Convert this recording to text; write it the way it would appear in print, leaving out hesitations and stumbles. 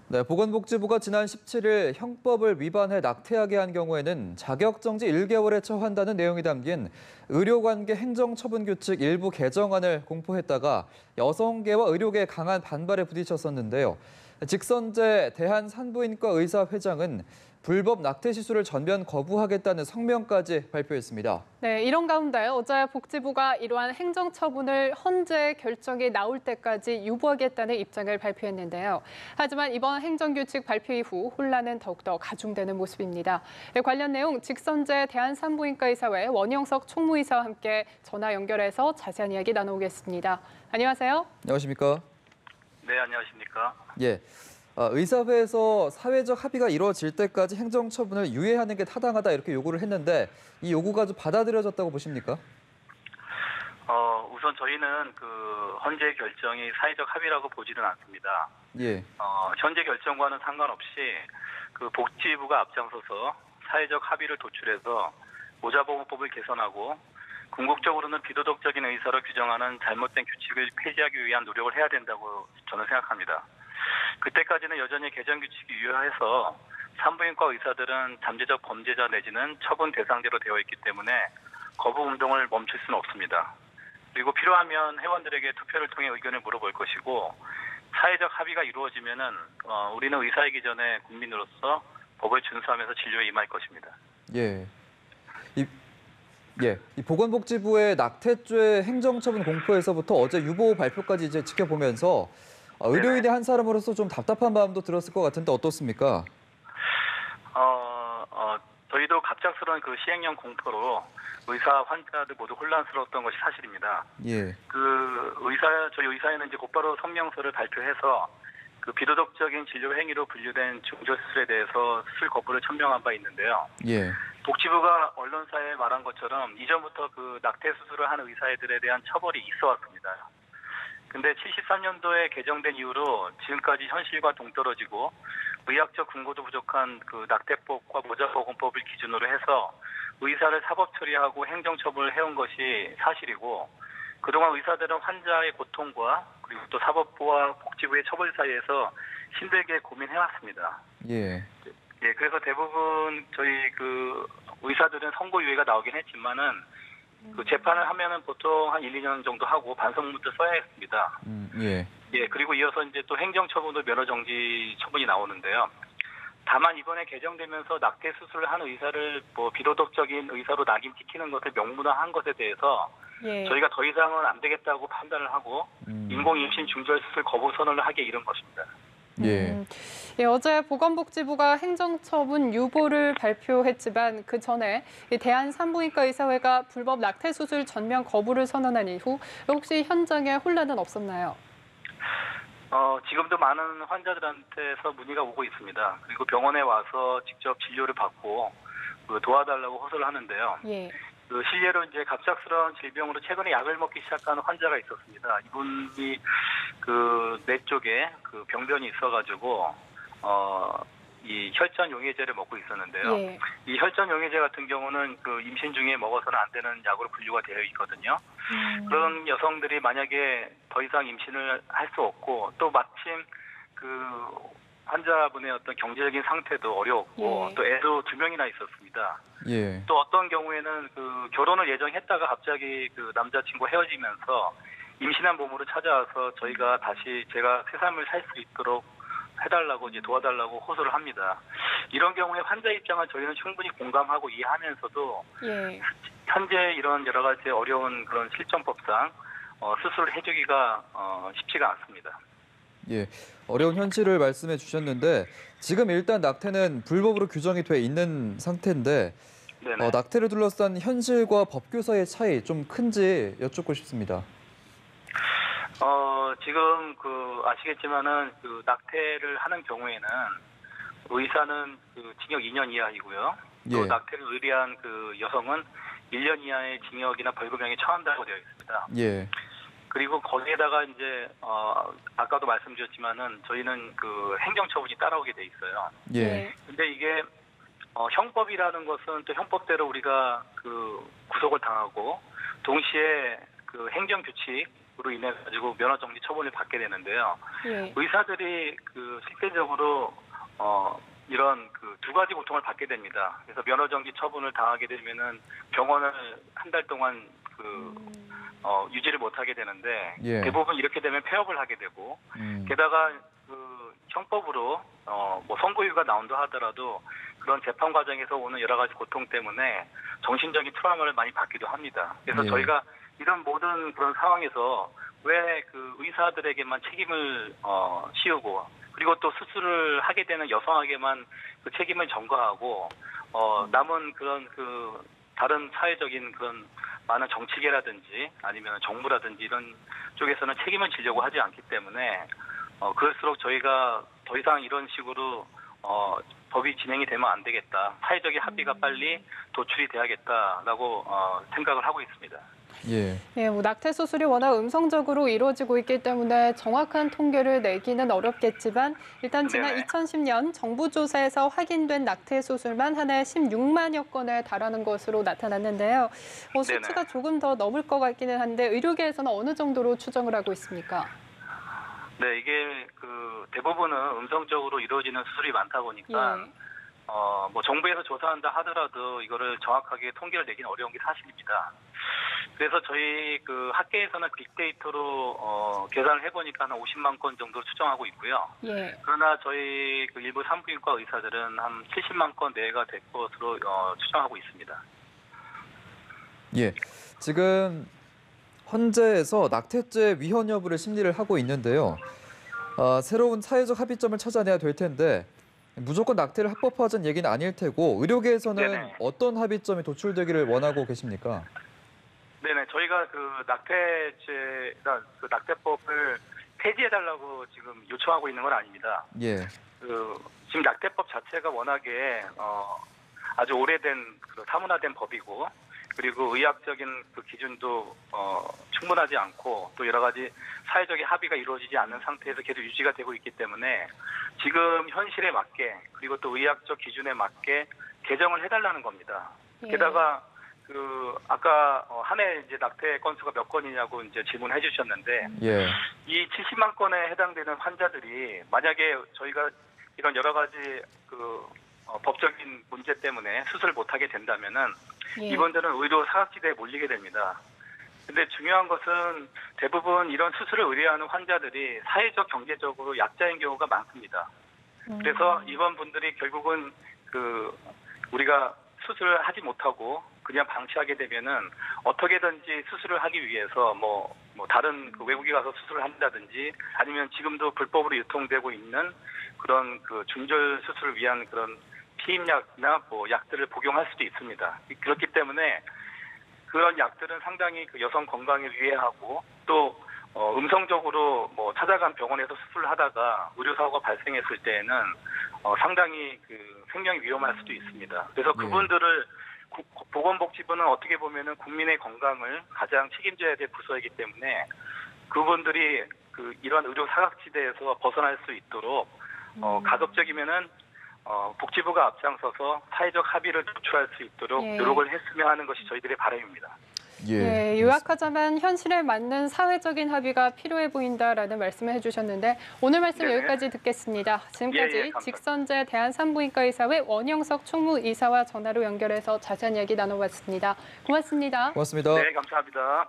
네, 보건복지부가 지난 17일 형법을 위반해 낙태하게 한 경우에는 자격정지 1개월에 처한다는 내용이 담긴 의료관계 행정처분규칙 일부 개정안을 공포했다가 여성계와 의료계의 강한 반발에 부딪혔었는데요. 직선제 대한산부인과 의사회장은 불법 낙태 시술을 전면 거부하겠다는 성명까지 발표했습니다. 네, 이런 가운데 어제 복지부가 이러한 행정처분을 헌재 결정이 나올 때까지 유보하겠다는 입장을 발표했는데요. 하지만 이번 행정규칙 발표 이후 혼란은 더욱더 가중되는 모습입니다. 관련 내용 직선제 대한산부인과 의사회 원영석 총무이사와 함께 전화 연결해서 자세한 이야기 나눠보겠습니다. 안녕하세요. 안녕하십니까? 네, 안녕하십니까? 예. 의사회에서 사회적 합의가 이루어질 때까지 행정처분을 유예하는 게 타당하다 이렇게 요구를 했는데 이 요구가 좀 받아들여졌다고 보십니까? 우선 저희는 헌재 결정이 사회적 합의라고 보지는 않습니다. 예. 현재 결정과는 상관없이 복지부가 앞장서서 사회적 합의를 도출해서 모자보호법을 개선하고 궁극적으로는 비도덕적인 의사로 규정하는 잘못된 규칙을 폐지하기 위한 노력을 해야 된다고 저는 생각합니다. 그때까지는 여전히 개정 규칙이 유효해서 산부인과 의사들은 잠재적 범죄자 내지는 처분 대상자로 되어 있기 때문에 거부 운동을 멈출 수는 없습니다. 그리고 필요하면 회원들에게 투표를 통해 의견을 물어볼 것이고 사회적 합의가 이루어지면은 우리는 의사이기 전에 국민으로서 법을 준수하면서 진료에 임할 것입니다. 예. 이 보건복지부의 낙태죄 행정처분 공포에서부터 어제 유보 발표까지 이제 지켜보면서 의료인의 한 사람으로서 좀 답답한 마음도 들었을 것 같은데 어떻습니까? 저희도 갑작스러운 시행령 공포로 의사 환자들 모두 혼란스러웠던 것이 사실입니다. 예. 저희 의사회는 이제 곧바로 성명서를 발표해서 비도덕적인 진료 행위로 분류된 중절 수술에 대해서 수술 거부를 천명한 바 있는데요. 예. 복지부가 언론사에 말한 것처럼 이전부터 낙태 수술을 하는 의사들에 대한 처벌이 있어 왔습니다. 근데 73년도에 개정된 이후로 지금까지 현실과 동떨어지고 의학적 근거도 부족한 낙태법과 모자보건법을 기준으로 해서 의사를 사법 처리하고 행정처분을 해온 것이 사실이고 그동안 의사들은 환자의 고통과 그리고 또 사법부와 복지부의 처벌 사이에서 힘들게 고민해왔습니다. 예. 예, 그래서 대부분 저희 의사들은 선고유예가 나오긴 했지만은 재판을 하면은 보통 한 1, 2년 정도 하고 반성문도 써야 했습니다. 예. 예, 그리고 이어서 이제 또 행정처분도 면허정지 처분이 나오는데요. 다만 이번에 개정되면서 낙태 수술을 하는 의사를 비도덕적인 의사로 낙인찍히는 것을 명문화한 것에 대해서 저희가 더 이상은 안 되겠다고 판단을 하고 인공 임신 중절 수술 거부 선언을 하게 이른 것입니다. 예. 예, 어제 보건복지부가 행정처분 유보를 발표했지만 그 전에 대한산부인과 의사회가 불법 낙태 수술 전면 거부를 선언한 이후 혹시 현장에 혼란은 없었나요? 지금도 많은 환자들한테서 문의가 오고 있습니다. 그리고 병원에 와서 직접 진료를 받고 도와달라고 호소를 하는데요. 예. 실례로 이제 갑작스러운 질병으로 최근에 약을 먹기 시작한 환자가 있었습니다. 이분이 뇌 쪽에 병변이 있어가지고 이 혈전 용해제를 먹고 있었는데요. 예. 이 혈전 용해제 같은 경우는 임신 중에 먹어서는 안 되는 약으로 분류가 되어 있거든요. 그런 여성들이 만약에 더 이상 임신을 할 수 없고 또 마침 환자분의 어떤 경제적인 상태도 어려웠고 또 애도 2명이나 있었습니다. 예. 또 어떤 경우에는 결혼을 예정했다가 갑자기 남자친구 헤어지면서 임신한 몸으로 찾아와서 제가 새 삶을 살 수 있도록 해달라고 도와달라고 호소를 합니다. 이런 경우에 환자 입장은 저희는 충분히 공감하고 이해하면서도 현재 이런 여러 가지 어려운 그런 실정법상 수술을 해주기가 쉽지가 않습니다. 예, 어려운 현실을 말씀해 주셨는데 지금 일단 낙태는 불법으로 규정이 돼 있는 상태인데 낙태를 둘러싼 현실과 법규 사이의 차이 좀 큰지 여쭙고 싶습니다. 지금 아시겠지만은 낙태를 하는 경우에는 의사는 징역 2년 이하이고요. 또 낙태를 의뢰한 여성은 1년 이하의 징역이나 벌금형에 처한다고 되어 있습니다. 예. 그리고 거기에다가 이제 아까도 말씀드렸지만은 저희는 행정처분이 따라오게 돼 있어요. 예. 근데 이게 형법이라는 것은 또 형법대로 우리가 구속을 당하고 동시에 행정규칙 인해 가지고 면허정지 처분을 받게 되는데요. 예. 의사들이 실제적으로 이런 두 가지 고통을 받게 됩니다. 그래서 면허정지 처분을 당하게 되면은 병원을 한 달 동안 유지를 못하게 되는데 예. 대부분 이렇게 되면 폐업을 하게 되고 게다가 형법으로 선고유가 나온다 하더라도 그런 재판 과정에서 오는 여러 가지 고통 때문에 정신적인 트라우마를 많이 받기도 합니다. 그래서 예. 저희가 이런 모든 그런 상황에서 왜 의사들에게만 책임을 씌우고 그리고 또 수술을 하게 되는 여성에게만 그 책임을 전가하고 남은 그런 다른 사회적인 그런 많은 정치계라든지 아니면 정부라든지 이런 쪽에서는 책임을 지려고 하지 않기 때문에 그럴수록 저희가 더 이상 이런 식으로 법이 진행이 되면 안 되겠다. 사회적인 합의가 빨리 도출이 돼야겠다라고 생각을 하고 있습니다. 예. 예, 낙태 수술이 워낙 음성적으로 이루어지고 있기 때문에 정확한 통계를 내기는 어렵겠지만 일단 지난 네네. 2010년 정부 조사에서 확인된 낙태 수술만 한 해 16만여 건에 달하는 것으로 나타났는데요. 수치가 네네. 조금 더 넘을 것 같기는 한데 의료계에서는 어느 정도로 추정을 하고 있습니까? 네, 이게 대부분은 음성적으로 이루어지는 수술이 많다 보니까 예. 정부에서 조사한다 하더라도 이거를 정확하게 통계를 내기는 어려운 게 사실입니다. 그래서 저희 학계에서는 빅데이터로 계산을 해보니까 한 50만 건 정도 추정하고 있고요. 예. 그러나 저희 일부 산부인과 의사들은 한 70만 건 내외가 될 것으로 추정하고 있습니다. 예. 지금 헌재에서 낙태죄 위헌 여부를 심리를 하고 있는데요. 새로운 사회적 합의점을 찾아내야 될 텐데 무조건 낙태를 합법화하자는 얘기는 아닐 테고 의료계에서는 네네. 어떤 합의점이 도출되기를 원하고 계십니까? 네네, 저희가 낙태법을 폐지해달라고 지금 요청하고 있는 건 아닙니다. 예. 지금 낙태법 자체가 워낙에 아주 오래된 사문화된 법이고 그리고 의학적인 기준도 충분하지 않고 또 여러 가지 사회적인 합의가 이루어지지 않는 상태에서 계속 유지가 되고 있기 때문에 지금 현실에 맞게 그리고 또 의학적 기준에 맞게 개정을 해달라는 겁니다. 예. 게다가 아까 한 해 이제 낙태 건수가 몇 건이냐고 이제 질문해 주셨는데 예. 이 70만 건에 해당되는 환자들이 만약에 저희가 이런 여러 가지 법적인 문제 때문에 수술을 못하게 된다면은 예. 이분들은 의료 사각지대에 몰리게 됩니다. 근데 중요한 것은 대부분 이런 수술을 의뢰하는 환자들이 사회적 경제적으로 약자인 경우가 많습니다. 그래서 이번 분들이 결국은 우리가 수술을 하지 못하고 그냥 방치하게 되면은 어떻게든지 수술을 하기 위해서 다른 외국에 가서 수술을 한다든지 아니면 지금도 불법으로 유통되고 있는 그런 중절 수술을 위한 그런 피임약이나 약들을 복용할 수도 있습니다. 그렇기 때문에 그런 약들은 상당히 여성 건강에 유해하고 또 음성적으로 찾아간 병원에서 수술을 하다가 의료사고가 발생했을 때에는 상당히 생명이 위험할 수도 있습니다. 그래서 그분들을 보건복지부는 어떻게 보면은 국민의 건강을 가장 책임져야 될 부서이기 때문에 그분들이 이런 의료 사각지대에서 벗어날 수 있도록 가급적이면은 복지부가 앞장서서 사회적 합의를 도출할 수 있도록 예. 노력을 했으면 하는 것이 저희들의 바람입니다. 예, 요약하자면 현실에 맞는 사회적인 합의가 필요해 보인다라는 말씀을 해주셨는데 오늘 말씀 네네. 여기까지 듣겠습니다. 지금까지 감사합니다. 직선제 대한산부인과의사회 원영석 총무이사와 전화로 연결해서 자세한 이야기 나눠봤습니다. 고맙습니다. 고맙습니다. 네, 감사합니다.